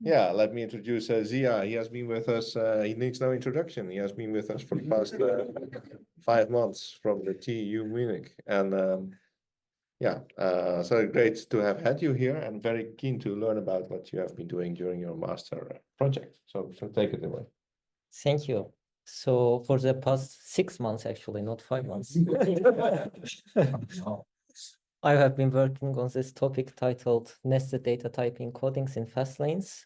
Yeah, let me introduce Ziya. He has been with us. He needs no introduction. He has been with us for the past 5 months from the TU Munich. And so great to have had you here and very keen to learn about what you have been doing during your master project. So take it away. Thank you. So for the past 6 months, actually, not 5 months, I have been working on this topic titled Nested Data Type Encodings in FastLanes.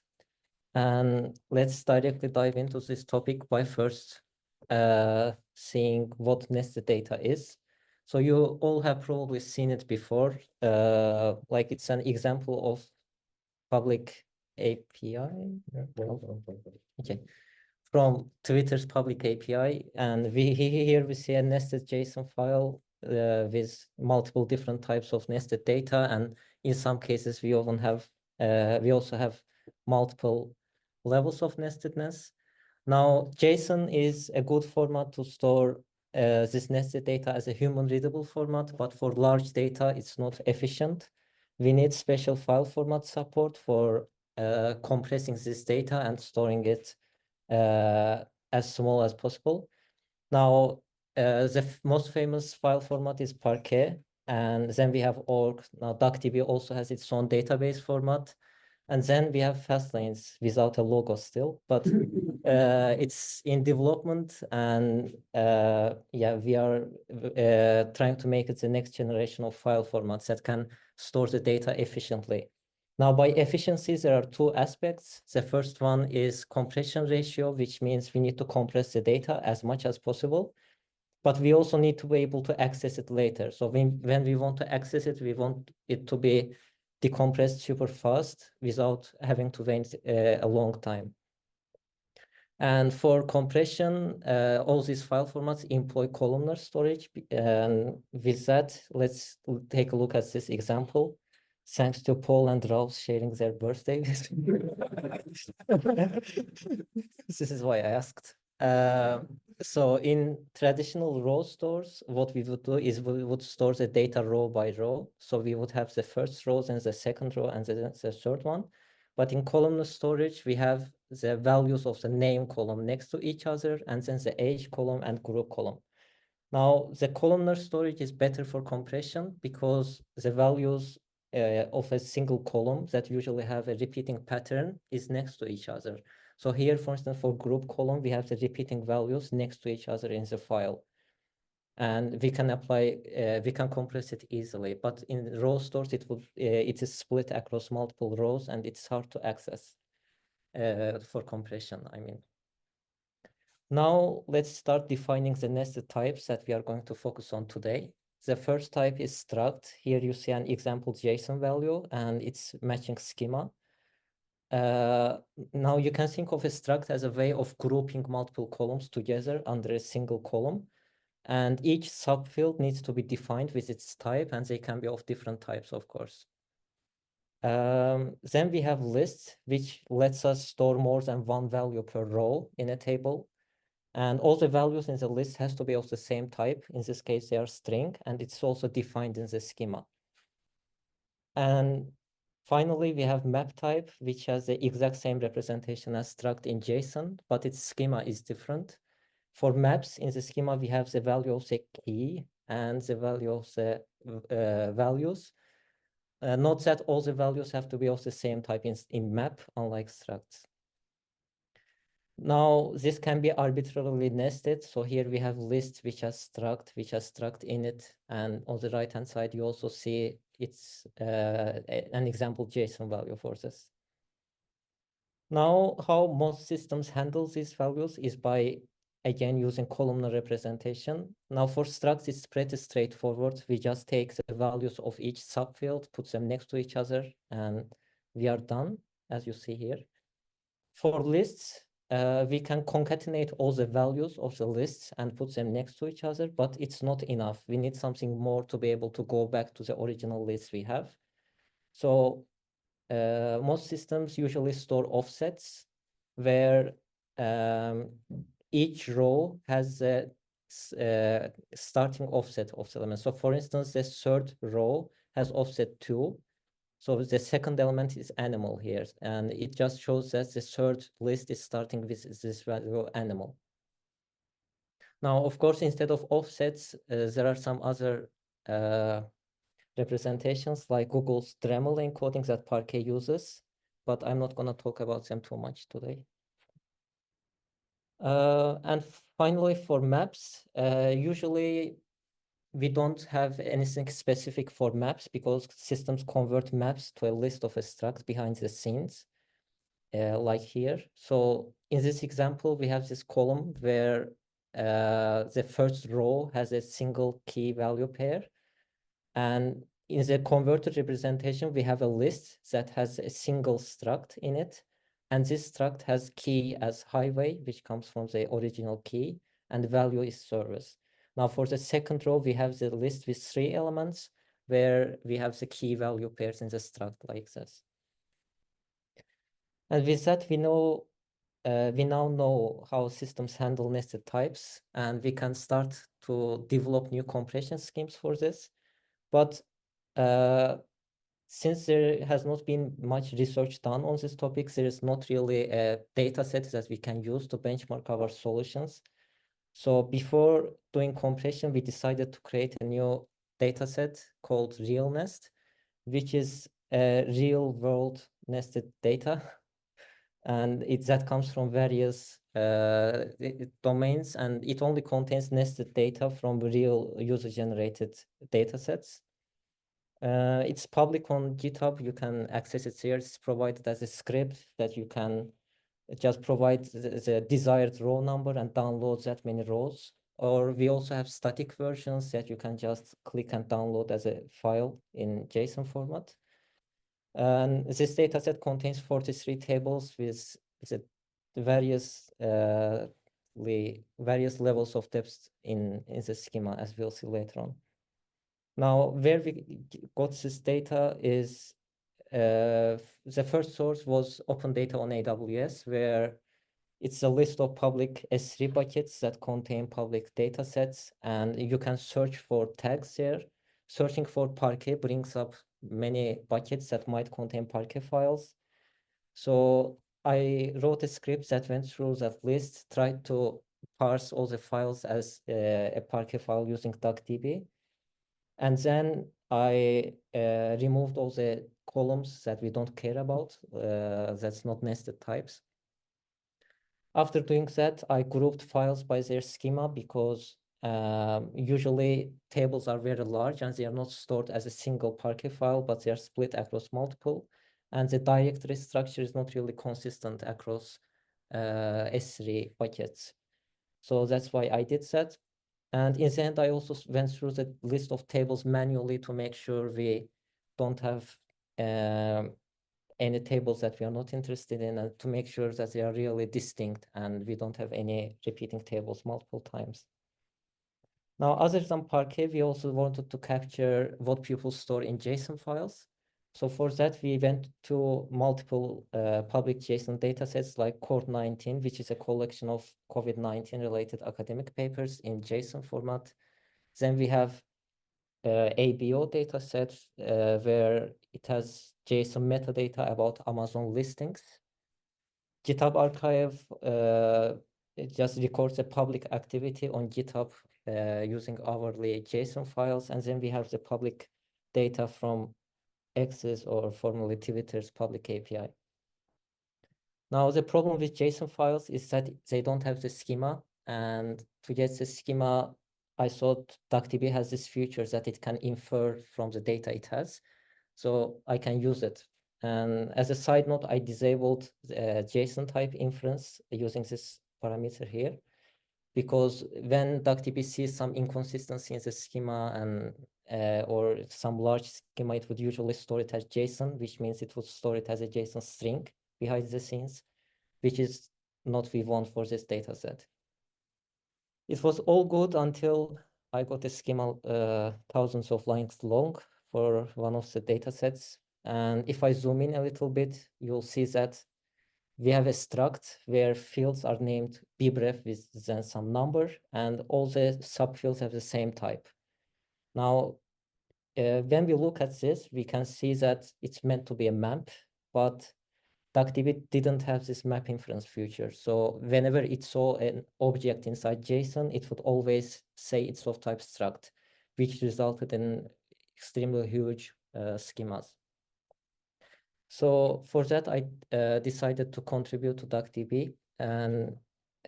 And let's directly dive into this topic by first seeing what nested data is. So you all have probably seen it before, like it's an example of public API. Okay. From Twitter's public API, and here we see a nested JSON file with multiple different types of nested data, and in some cases we also have multiple levels of nestedness. Now, JSON is a good format to store this nested data as a human readable format, but for large data, it's not efficient. We need special file format support for compressing this data and storing it as small as possible. Now, the most famous file format is Parquet, and then we have org. Now, DuckDB also has its own database format, and then we have FastLanes without a logo still, but it's in development, and we are trying to make it the next generation of file formats that can store the data efficiently. Now, by efficiencies, there are two aspects. The first one is compression ratio, which means we need to compress the data as much as possible, but we also need to be able to access it later. So when we want to access it, we want it to be decompressed super fast without having to wait a long time. And for compression, all these file formats employ columnar storage. And with that, let's take a look at this example. Thanks to Paul and Ralph sharing their birthday. This is why I asked. So in traditional row stores, what we would do is we would store the data row by row. So we would have the first row and the second row and the third one. But in columnar storage, we have the values of the name column next to each other, and then the age column and group column. Now, the columnar storage is better for compression because the values of a single column that usually have a repeating pattern is next to each other. So here, for instance, for group column, we have the repeating values next to each other in the file. And we can we can compress it easily. But in row stores, it is split across multiple rows, and it's hard to access for compression, I mean. Now, let's start defining the nested types that we are going to focus on today. The first type is struct. Here you see an example JSON value, and it's matching schema. Now you can think of a struct as a way of grouping multiple columns together under a single column. And each subfield needs to be defined with its type, and they can be of different types, of course. Then we have lists, which lets us store more than one value per row in a table. And all the values in the list has to be of the same type. In this case, they are string, and it's also defined in the schema. And finally, we have map type, which has the exact same representation as struct in JSON, but its schema is different. For maps in the schema, we have the value of the key and the value of the values. Note that all the values have to be of the same type in map, unlike structs. Now, this can be arbitrarily nested. So here we have lists which has struct in it. And on the right-hand side, you also see it's an example JSON value for this. Now, how most systems handle these values is by, again, using columnar representation. Now, for structs, it's pretty straightforward. We just take the values of each subfield, put them next to each other, and we are done, as you see here. For lists, we can concatenate all the values of the lists and put them next to each other, but it's not enough. We need something more to be able to go back to the original list we have. So most systems usually store offsets where each row has a starting offset of the element. So for instance, the third row has offset 2, So the second element is animal here, and it just shows that the third list is starting with this value animal. Now, of course, instead of offsets, there are some other representations like Google's Dremel encodings that Parquet uses, but I'm not going to talk about them too much today. And finally, for maps, usually we don't have anything specific for maps because systems convert maps to a list of structs behind the scenes, like here. So in this example, we have this column where the first row has a single key value pair. And in the converted representation, we have a list that has a single struct in it. And this struct has key as highway, which comes from the original key, and value is service. Now for the second row, we have the list with 3 elements where we have the key value pairs in the struct like this. And with that, we now know how systems handle nested types, and we can start to develop new compression schemes for this. But since there has not been much research done on this topic, there is not really a data set that we can use to benchmark our solutions. So before doing compression, we decided to create a new data set called RealNest, which is a real world nested data. And that comes from various domains, and it only contains nested data from real user-generated data sets. It's public on GitHub. You can access it here. It's provided as a script that you can just provide the desired row number and download that many rows. Or we also have static versions that you can just click and download as a file in JSON format. And this dataset contains 43 tables with the various levels of depth in the schema, as we'll see later on. Now, where we got this data is the first source was open data on AWS, where it's a list of public S3 buckets that contain public data sets, and you can search for tags there. Searching for Parquet brings up many buckets that might contain Parquet files. So I wrote a script that went through that list, tried to parse all the files as a Parquet file using DuckDB. And then I removed all the columns that we don't care about, that's not nested types. After doing that, I grouped files by their schema because usually tables are very large and they are not stored as a single Parquet file, but they are split across multiple. And the directory structure is not really consistent across S3 buckets. So that's why I did that. And in the end, I also went through the list of tables manually to make sure we don't have any tables that we are not interested in, and to make sure that they are really distinct and we don't have any repeating tables multiple times. Now, other than Parquet, we also wanted to capture what people store in JSON files. So for that, we went to multiple public JSON datasets like Core19, which is a collection of COVID-19 related academic papers in JSON format. Then we have ABO dataset where it has JSON metadata about Amazon listings. GitHub Archive it just records a public activity on GitHub using hourly JSON files. And then we have the public data from Access, or formerly Twitter's public API. Now, the problem with JSON files is that they don't have the schema. And to get the schema, I thought DuckDB has this feature that it can infer from the data it has. So I can use it. And as a side note, I disabled JSON type inference using this parameter here, because when DuckDB sees some inconsistency in the schema and or some large schema, it would usually store it as JSON, which means it would store it as a JSON string behind the scenes, which is not what we want for this data set. It was all good until I got a schema thousands of lines long for one of the data sets. And if I zoom in a little bit, you'll see that we have a struct where fields are named bbref with then some number, and all the subfields have the same type. Now, when we look at this, we can see that it's meant to be a map, but DuckDB didn't have this map inference feature. So whenever it saw an object inside JSON, it would always say it's of type struct, which resulted in extremely huge schemas. So for that, I decided to contribute to DuckDB, and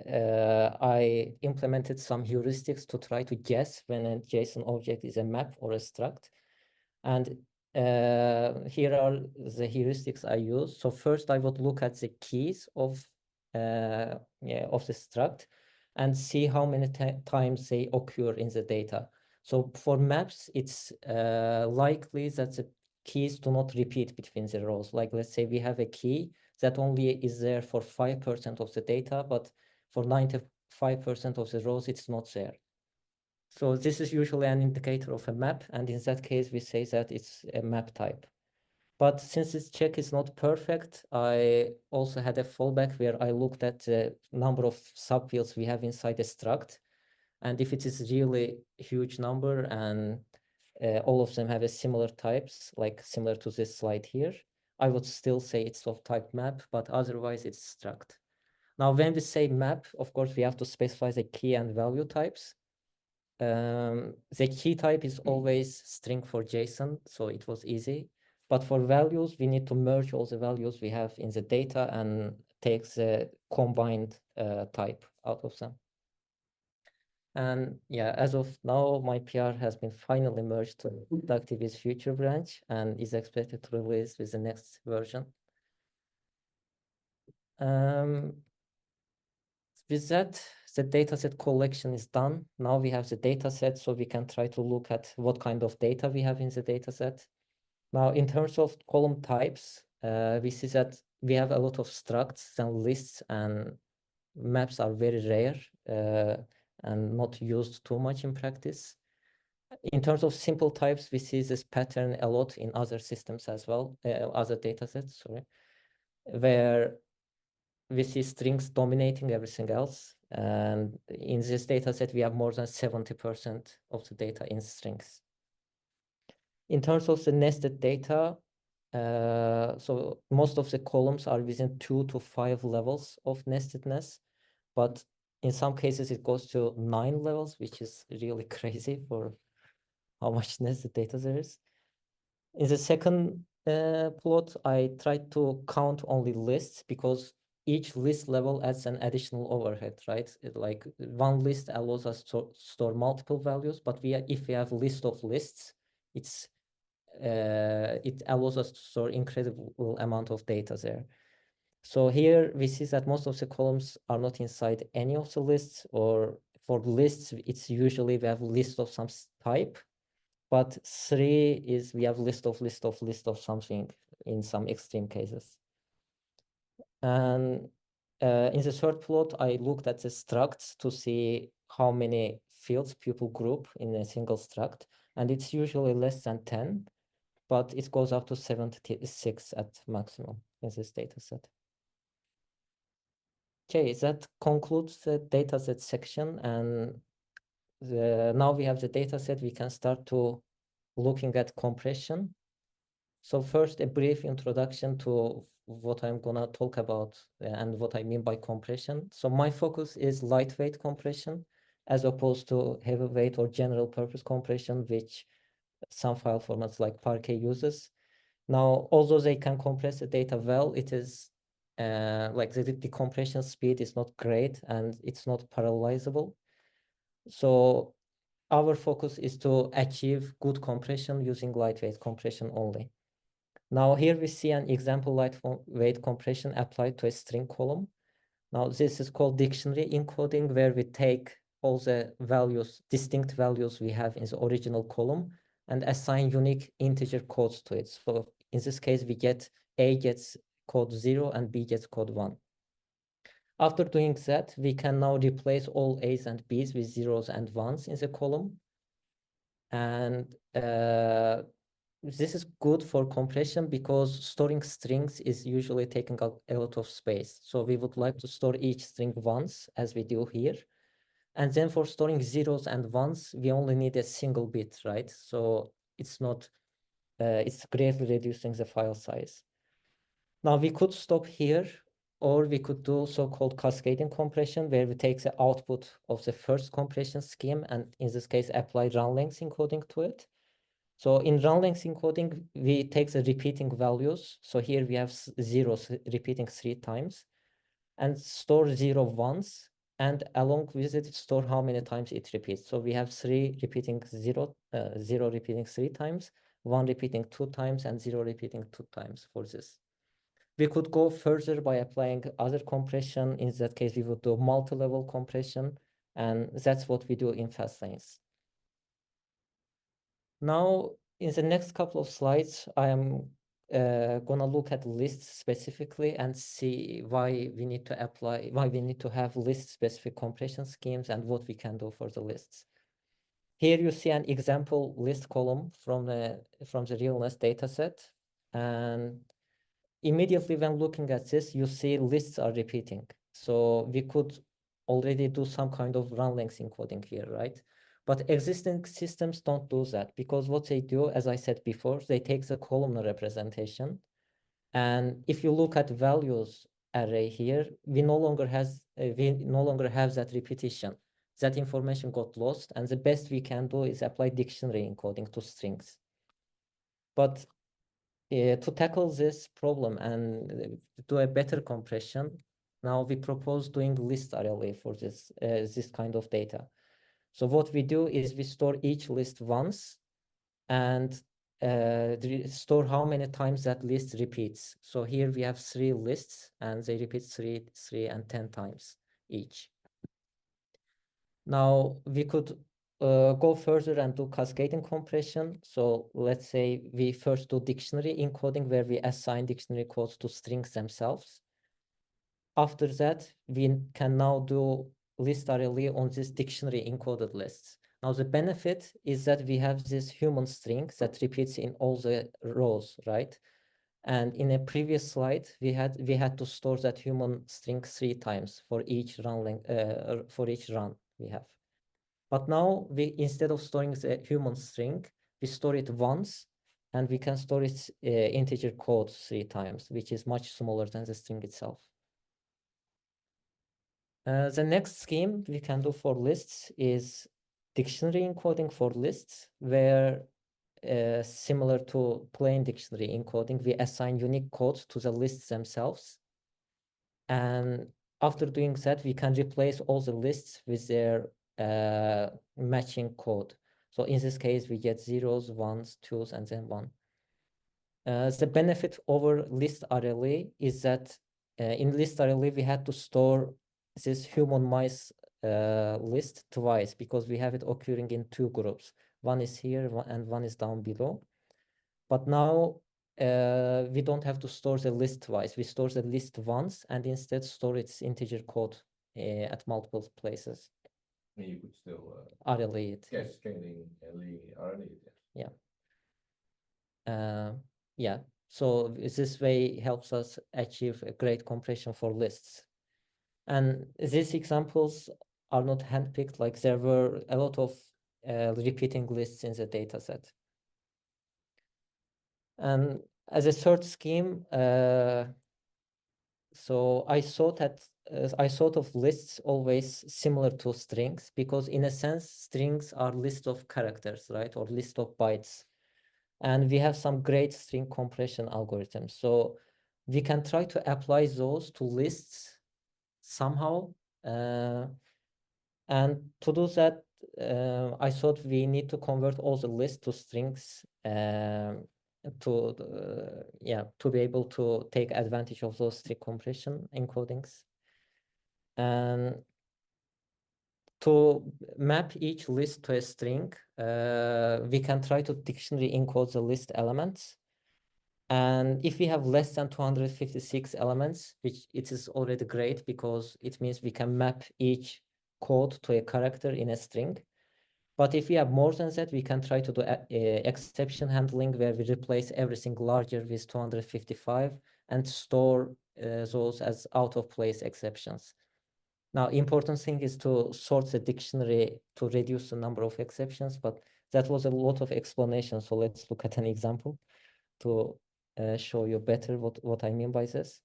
I implemented some heuristics to try to guess when a JSON object is a map or a struct. And here are the heuristics I use. So first, I would look at the keys of the struct and see how many times they occur in the data. So for maps, it's likely that the keys do not repeat between the rows. Like, let's say we have a key that only is there for 5% of the data, but for 95% of the rows, it's not there. So this is usually an indicator of a map, and in that case, we say that it's a map type. But since this check is not perfect, I also had a fallback where I looked at the number of subfields we have inside a struct. And if it is really a huge number and all of them have a similar types, like similar to this slide here, I would still say it's of type map, but otherwise it's struct. Now, when we say map, of course, we have to specify the key and value types. The key type is always string for JSON, so it was easy. But for values, we need to merge all the values we have in the data and take the combined type out of them. And yeah, as of now, my PR has been finally merged to DuckDB's future branch and is expected to release with the next version. With that, the dataset collection is done. Now we have the dataset, so we can try to look at what kind of data we have in the dataset. Now, in terms of column types, we see that we have a lot of structs and lists, and maps are very rare and not used too much in practice. In terms of simple types, we see this pattern a lot in other systems as well, other datasets, sorry, where we see strings dominating everything else. And in this dataset, we have more than 70% of the data in strings. In terms of the nested data, so most of the columns are within 2 to 5 levels of nestedness, but in some cases it goes to 9 levels, which is really crazy for how much nested data there is. In the second plot, I tried to count only lists because each list level adds an additional overhead, right? Like one list allows us to store multiple values, but if we have a list of lists, it allows us to store incredible amount of data there. So here we see that most of the columns are not inside any of the lists, or for lists, it's usually we have a list of some type, but 3 is we have list of something in some extreme cases. And in the third plot, I looked at the structs to see how many fields people group in a single struct, and it's usually less than 10, but it goes up to 76 at maximum in this dataset. Okay, that concludes the dataset section, and now we have the dataset, we can start to looking at compression. So first, a brief introduction to what I'm gonna talk about and what I mean by compression. So my focus is lightweight compression as opposed to heavyweight or general purpose compression, which some file formats like Parquet uses. Now, although they can compress the data well, it is like the compression speed is not great and it's not parallelizable. So our focus is to achieve good compression using lightweight compression only. Now here we see an example lightweight compression applied to a string column. Now this is called dictionary encoding, where we take all the values, distinct values we have in the original column and assign unique integer codes to it. So in this case, we get A gets code 0 and B gets code 1. After doing that, we can now replace all A's and B's with zeros and ones in the column. And this is good for compression because storing strings is usually taking up a lot of space. So we would like to store each string once, as we do here. And then for storing zeros and ones, we only need a single bit, right? So it's greatly reducing the file size. Now we could stop here, or we could do so-called cascading compression, where we take the output of the first compression scheme and in this case apply run length encoding to it. So in run length encoding, we take the repeating values. So here we have zeros repeating 3 times and store 0 once, and along with it store how many times it repeats. So we have 3 repeating 0, 0 repeating 3 times, 1 repeating 2 times, and 0 repeating 2 times for this. We could go further by applying other compression. In that case, we would do multi-level compression, and that's what we do in FastLanes. Now, in the next couple of slides, I am gonna look at lists specifically and see why we need to have list-specific compression schemes and what we can do for the lists. Here you see an example list column from the realness dataset, and immediately when looking at this, you see lists are repeating. So we could already do some kind of run length encoding here, right? But existing systems don't do that, because what they do, as I said before, they take the columnar representation. And if you look at values array here, we no longer have that repetition. That information got lost, and the best we can do is apply dictionary encoding to strings. But to tackle this problem and do a better compression, now we propose doing list array for this kind of data. So what we do is we store each list once and store how many times that list repeats. So here we have 3 lists and they repeat 3, 3, and 10 times each. Now we could go further and do cascading compression. So let's say we first do dictionary encoding, where we assign dictionary codes to strings themselves. After that, we can now do list array on this dictionary encoded lists. Now the benefit is that we have this human string that repeats in all the rows, right? And in a previous slide, we had to store that human string 3 times for each run we have. But now instead of storing the human string, we store it once, and we can store its integer code 3 times, which is much smaller than the string itself. The next scheme we can do for lists is dictionary encoding for lists, where similar to plain dictionary encoding, we assign unique codes to the lists themselves. And after doing that, we can replace all the lists with their matching code. So in this case, we get 0s, 1s, 2s, and then 1. The benefit over list array is that in list array, we had to store this human mice list twice, because we have it occurring in 2 groups. One is here and one is down below. But now we don't have to store the list twice. We store the list once and instead store its integer code at multiple places. You could still RLE it. cascading RLE it. Yeah. Yeah. So this way helps us achieve a great compression for lists. And these examples are not handpicked, like there were a lot of repeating lists in the dataset. And as a third scheme, so I thought of lists always similar to strings, because in a sense, strings are list of characters, right? Or list of bytes. And we have some great string compression algorithms. So we can try to apply those to lists somehow. And to do that, I thought we need to convert all the lists to strings to be able to take advantage of those string compression encodings. And to map each list to a string, we can try to dictionary encode the list elements. And if we have less than 256 elements, which it is already great, because it means we can map each code to a character in a string. But if we have more than that, we can try to do exception handling, where we replace everything larger with 255 and store those as out of place exceptions. Now, important thing is to sort the dictionary to reduce the number of exceptions, but That was a lot of explanation. So let's look at an example to show you better what I mean by this.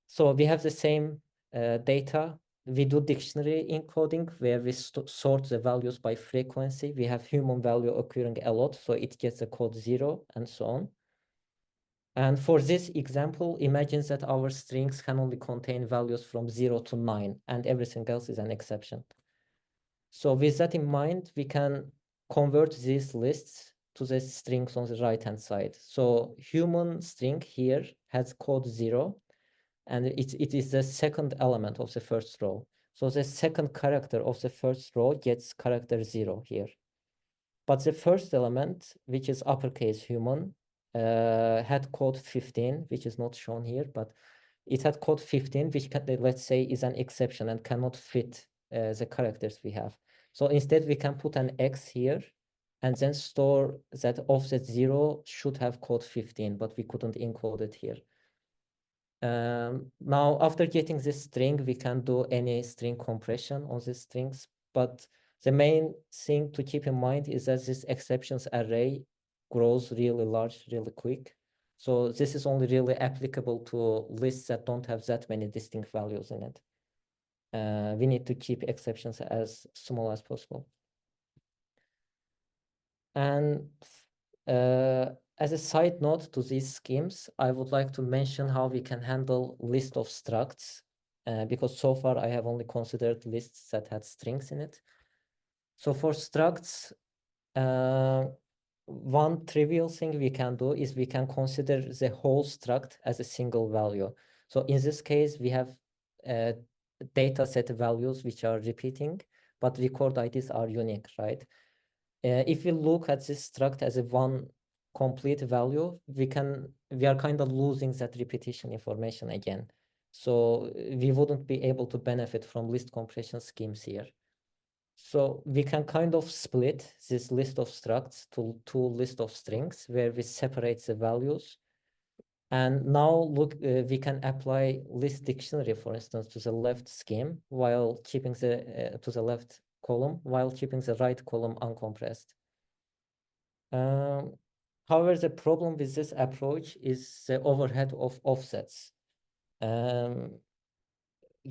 So we have the same data. We do dictionary encoding where we sort the values by frequency. We have human value occurring a lot, so it gets a code 0 and so on. And for this example, imagine that our strings can only contain values from 0 to 9, and everything else is an exception. So with that in mind, we can convert these lists to the strings on the right-hand side. So human string here has code 0, and it is the second element of the first row. So the second character of the first row gets character 0 here. But the first element, which is uppercase human, had code 15, which is not shown here, but it had code 15, which let's say is an exception and cannot fit the characters we have. So instead we can put an X here and then store that offset 0 should have code 15, but we couldn't encode it here. Now, after getting this string, we can do any string compression on these strings, but the main thing to keep in mind is that this exceptions array grows really large, really quick. So this is only really applicable to lists that don't have that many distinct values in it. We need to keep exceptions as small as possible. And as a side note to these schemes, I would like to mention how we can handle list of structs, because so far I have only considered lists that had strings in it. So for structs, one trivial thing we can do is we can consider the whole struct as a single value. So in this case, we have data set values which are repeating, but record IDs are unique, right? If we look at this struct as a one complete value, we are kind of losing that repetition information again. So we wouldn't be able to benefit from list compression schemes here. So we can kind of split this list of structs to two lists of strings where we separate the values. And now look, we can apply list dictionary, for instance, to the left scheme while keeping the to the left column while keeping the right column uncompressed. However, the problem with this approach is the overhead of offsets.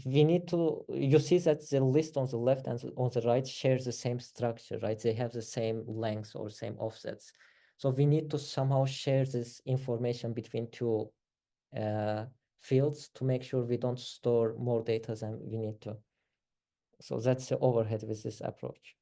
We need to, you see that the list on the left and on the right shares the same structure, right? They have the same length or same offsets. So we need to somehow share this information between two fields to make sure we don't store more data than we need to. So that's the overhead with this approach.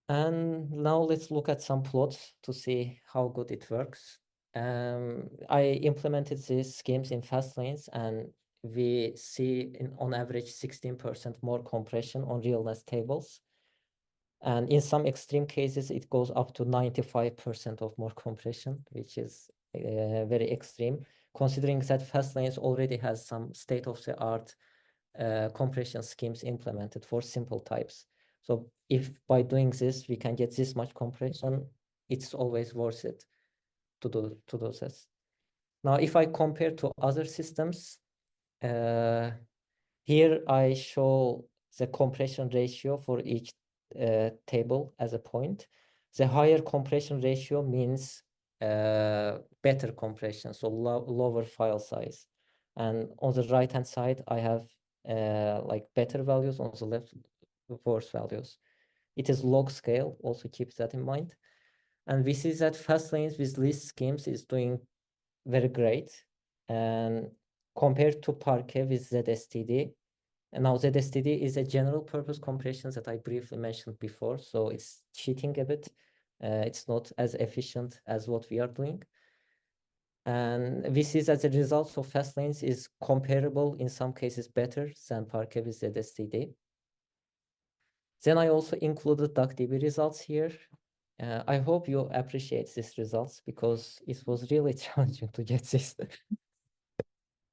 And now let's look at some plots to see how good it works. I implemented these schemes in FastLanes, and we see on average 16% more compression on realness tables. And in some extreme cases, it goes up to 95% of more compression, which is very extreme, considering that FastLanes already has some state-of-the-art compression schemes implemented for simple types. So if by doing this, we can get this much compression, it's always worth it to do this. Now, if I compare to other systems, here I show the compression ratio for each table as a point. The higher compression ratio means better compression, so lower file size. And on the right-hand side, I have like better values, on the left, worse values. It is log scale, also keep that in mind. And we see that FastLanes with list schemes is doing very great. And compared to Parquet with ZSTD, and now ZSTD is a general purpose compression that I briefly mentioned before, so it's cheating a bit. It's not as efficient as what we are doing. And we see that the results of FastLanes is comparable, in some cases better than Parquet with ZSTD. Then I also included DuckDB results here. I hope you appreciate these results because it was really challenging to get this.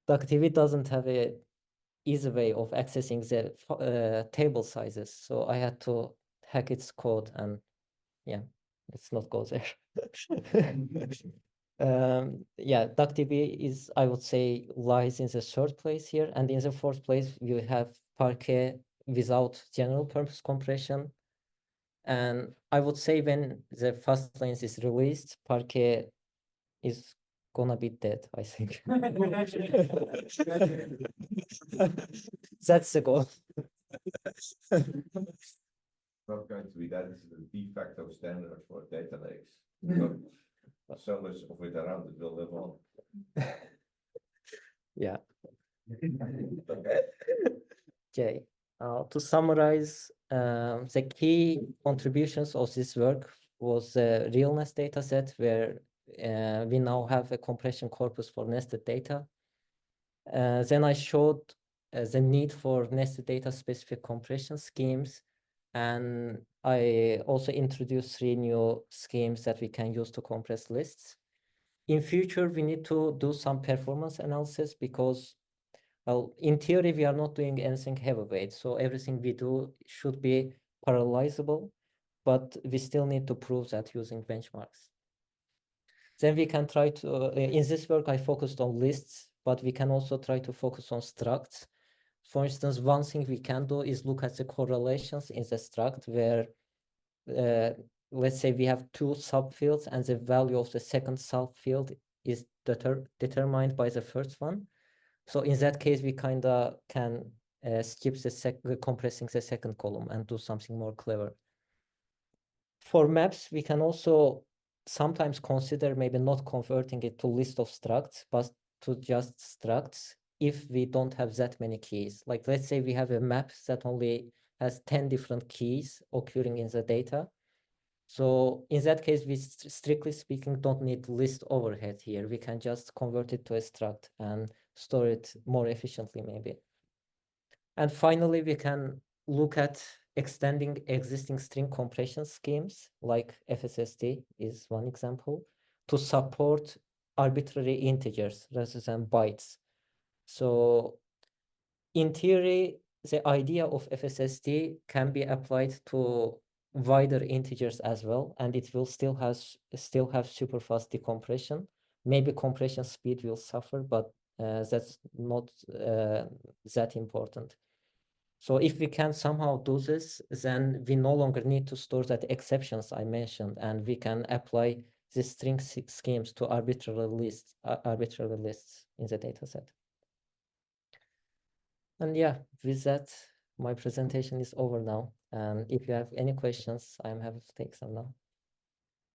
DuckDB doesn't have a easy way of accessing the table sizes, so I had to hack its code, and yeah, let's not go there. Yeah, DuckDB is, I would say, lies in the third place here, and in the fourth place you have Parquet without general purpose compression. And I would say when the FastLanes is released, Parquet is gonna be dead, I think. That's the goal. Not going to be that, this is the de facto standard for data lakes. But so much of it around it will live on. Yeah. Okay. To summarize, the key contributions of this work was a realness data set where we now have a compression corpus for nested data. Then I showed the need for nested data specific compression schemes. And I also introduced 3 new schemes that we can use to compress lists. In future, we need to do some performance analysis because, well, in theory, we are not doing anything heavyweight. So everything we do should be parallelizable, but we still need to prove that using benchmarks. Then we can try to, in this work, I focused on lists, but we can also try to focus on structs. For instance, one thing we can do is look at the correlations in the struct where, let's say we have 2 subfields and the value of the second subfield is determined by the first one. So in that case, we kind of can skip the compressing the second column and do something more clever. For maps, we can also sometimes consider maybe not converting it to list of structs, but to just structs if we don't have that many keys. Like let's say we have a map that only has 10 different keys occurring in the data. So in that case, we strictly speaking don't need list overhead here. We can just convert it to a struct and store it more efficiently maybe. And finally, we can look at extending existing string compression schemes like FSSD is one example to support arbitrary integers rather than bytes. So in theory, the idea of FSSD can be applied to wider integers as well, and it will still have super fast decompression. Maybe compression speed will suffer, but that's not that important. So if we can somehow do this, then we no longer need to store that exceptions I mentioned, and we can apply the string schemes to arbitrary lists in the dataset. And yeah, with that, my presentation is over now. And if you have any questions, I'm happy to take some now.